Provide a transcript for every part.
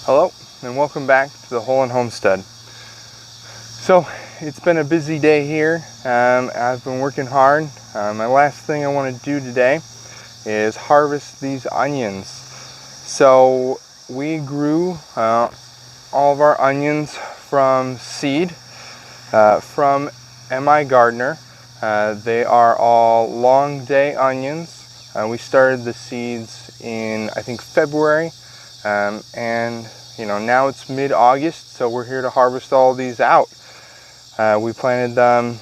Hello and welcome back to the Hole and Homestead. So it's been a busy day here. I've been working hard. My last thing I want to do today is harvest these onions. So we grew all of our onions from seed from MI Gardener. They are all long day onions. We started the seeds in I think February. And now it's mid-August, so we're here to harvest all these out. We planted them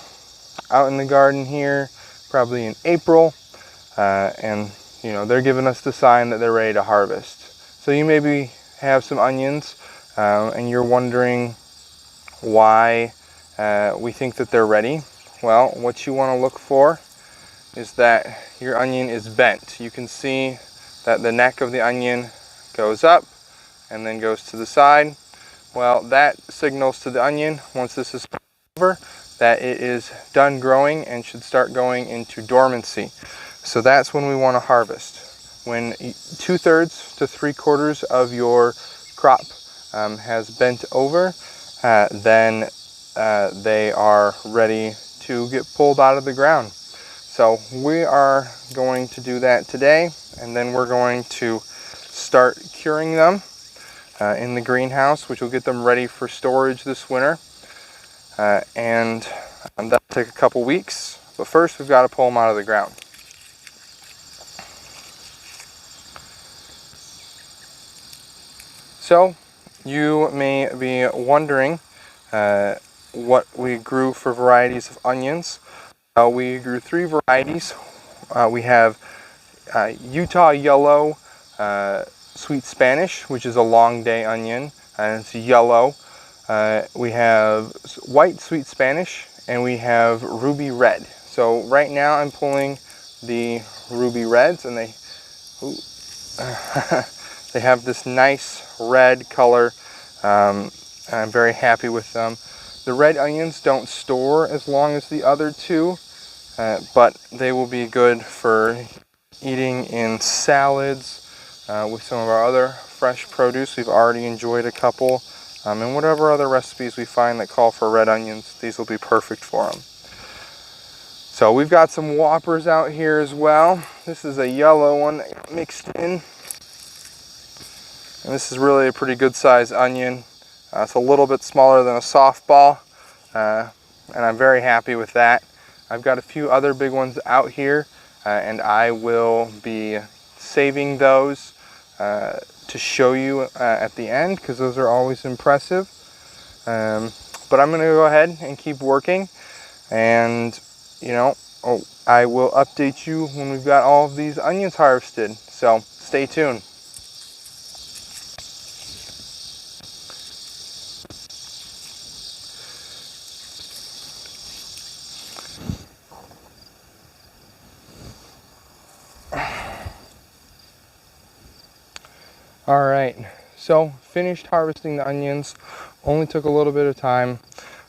out in the garden here probably in April, and they're giving us the sign that they're ready to harvest. So you maybe have some onions and you're wondering why we think that they're ready. Well, what you want to look for is that your onion is bent. You can see that the neck of the onion goes up and then goes to the side. Well, that signals to the onion, once this is over, that it is done growing and should start going into dormancy. So that's when we want to harvest. When 2/3 to 3/4 of your crop has bent over, then they are ready to get pulled out of the ground. So we are going to do that today, and then we're going to start curing them in the greenhouse, which will get them ready for storage this winter. And that'll take a couple weeks, but first we've got to pull them out of the ground. So you may be wondering what we grew for varieties of onions. We grew 3 varieties. We have Utah Yellow Sweet Spanish, which is a long day onion, and it's yellow. We have White Sweet Spanish, and we have Ruby Red. So right now I'm pulling the Ruby Reds, and they they have this nice red color. I'm very happy with them. The red onions don't store as long as the other two, but they will be good for eating in salads with some of our other fresh produce. We've already enjoyed a couple, and whatever other recipes we find that call for red onions, these will be perfect for them. So we've got some whoppers out here as well. This is a yellow one that got mixed in, and this is really a pretty good sized onion. It's a little bit smaller than a softball, and I'm very happy with that. I've got a few other big ones out here, and I will be saving those to show you at the end, because those are always impressive. But I'm going to go ahead and keep working, and I will update you when we've got all of these onions harvested. So stay tuned. All right, so finished harvesting the onions. Only took a little bit of time.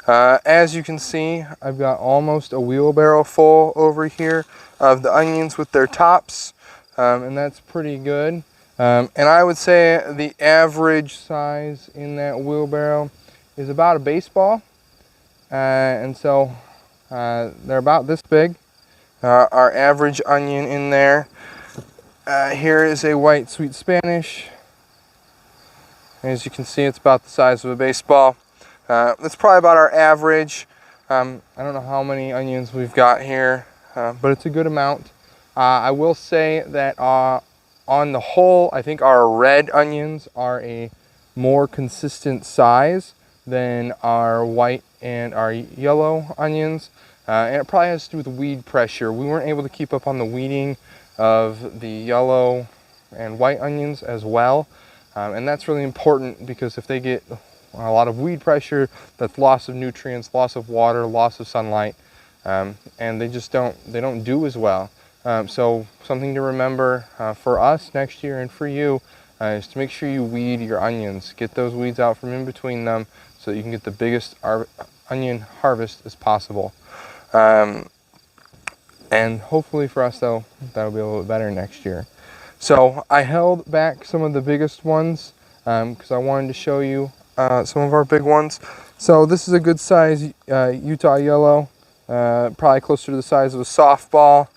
As you can see, I've got almost a wheelbarrow full over here of the onions with their tops, and that's pretty good. And I would say the average size in that wheelbarrow is about a baseball, and so they're about this big. Our average onion in there. Here is a white sweet Spanish. As you can see, it's about the size of a baseball. That's probably about our average. I don't know how many onions we've got here, but it's a good amount. I will say that on the whole, I think our red onions are a more consistent size than our white and our yellow onions. And it probably has to do with weed pressure. We weren't able to keep up on the weeding of the yellow and white onions as well. And that's really important, because if they get a lot of weed pressure, that's loss of nutrients, loss of water, loss of sunlight, and they just don't do as well. So something to remember for us next year and for you is to make sure you weed your onions. Get those weeds out from in between them so that you can get the biggest onion harvest as possible. And hopefully for us, though, that'll be a little bit better next year. So I held back some of the biggest ones because I wanted to show you some of our big ones. So this is a good size Utah yellow, probably closer to the size of a softball.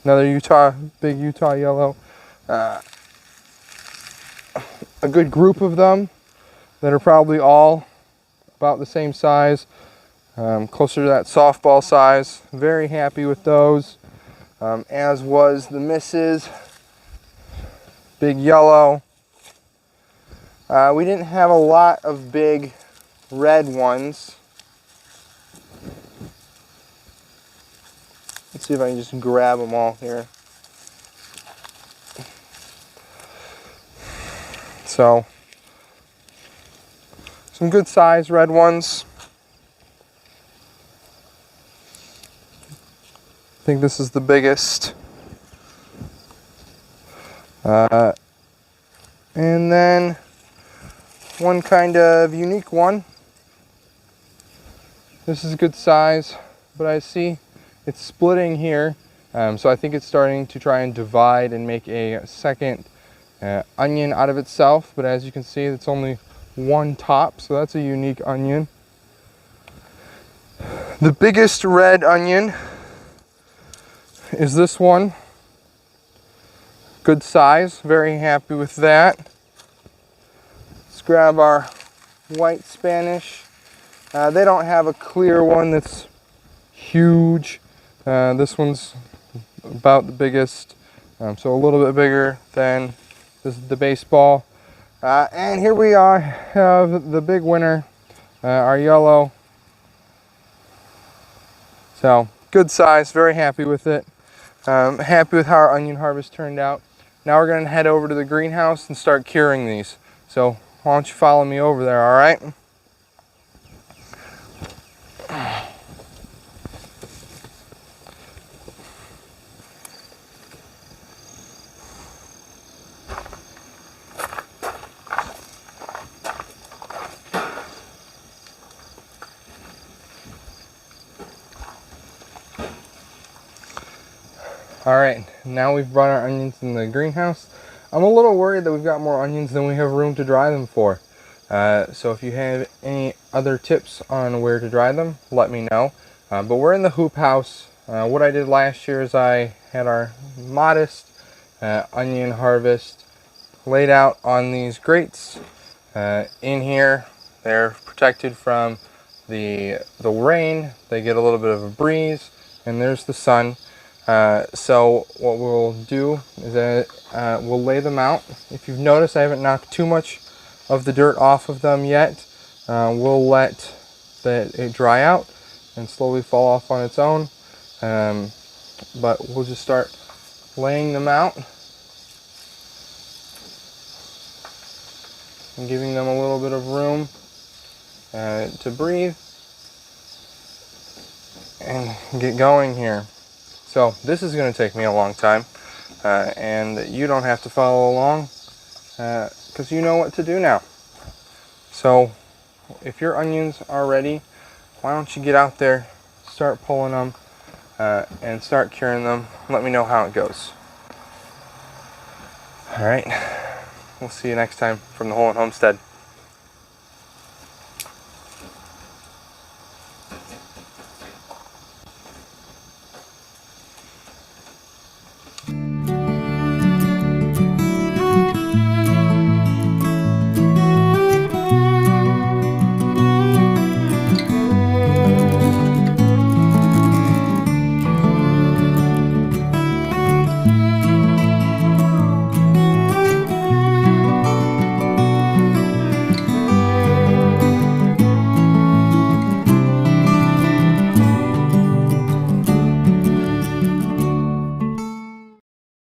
Another big Utah yellow. A good group of them that are probably all about the same size, closer to that softball size. Very happy with those, as was the missus. Big yellow. We didn't have a lot of big red ones. Let's see if I can just grab them all here. So, some good size red ones. I think this is the biggest. And then one kind of unique one. This is a good size, but I see it's splitting here. So I think it's starting to try and divide and make a second onion out of itself. But as you can see, it's only one top, so that's a unique onion. The biggest red onion is this one. Good size, very happy with that. Let's grab our white Spanish. They don't have a clear one that's huge. This one's about the biggest, so a little bit bigger than the baseball. And here we are, have the big winner, our yellow. So good size, very happy with it. Happy with how our onion harvest turned out. Now we're going to head over to the greenhouse and start curing these. So why don't you follow me over there, all right? All right, now we've brought our onions in the greenhouse. I'm a little worried that we've got more onions than we have room to dry them for. So if you have any other tips on where to dry them, let me know. But we're in the hoop house. What I did last year is I had our modest onion harvest laid out on these grates in here. They're protected from the rain. They get a little bit of a breeze, and there's the sun. So what we'll do is we'll lay them out. If you've noticed, I haven't knocked too much of the dirt off of them yet. We'll let it dry out and slowly fall off on its own. But we'll just start laying them out and giving them a little bit of room to breathe and get going here. So this is going to take me a long time, and you don't have to follow along because you know what to do now. So if your onions are ready, why don't you get out there, start pulling them, and start curing them. Let me know how it goes. All right, we'll see you next time from the Hole and Homestead.